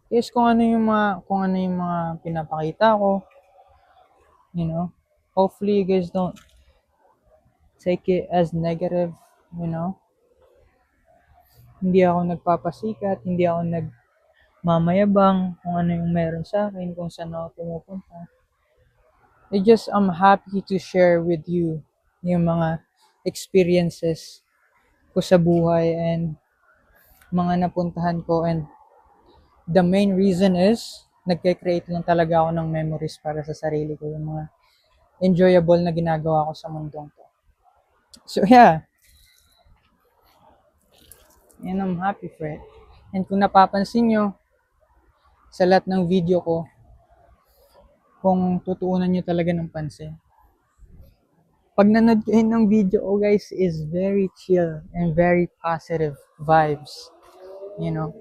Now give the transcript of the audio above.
is kung ano yung mga pinapakita ko, you know. Hopefully you guys don't take it as negative, you know. Hindi ako nagpapasikat, hindi ako nagmamayabang kung ano yung meron sa akin, kung saan ako pumupunta. I'm happy to share with you yung mga experiences ko sa buhay and mga napuntahan ko, and the main reason is nagke-create lang talaga ako ng memories para sa sarili ko, yung mga enjoyable na ginagawa ko sa mundong to. So yeah, and I'm happy for it. And kung napapansin nyo sa lahat ng video ko, kung tutuunan nyo talaga ng pansin, pag nanood kayo ng video ko guys, is very chill and very positive vibes, you know.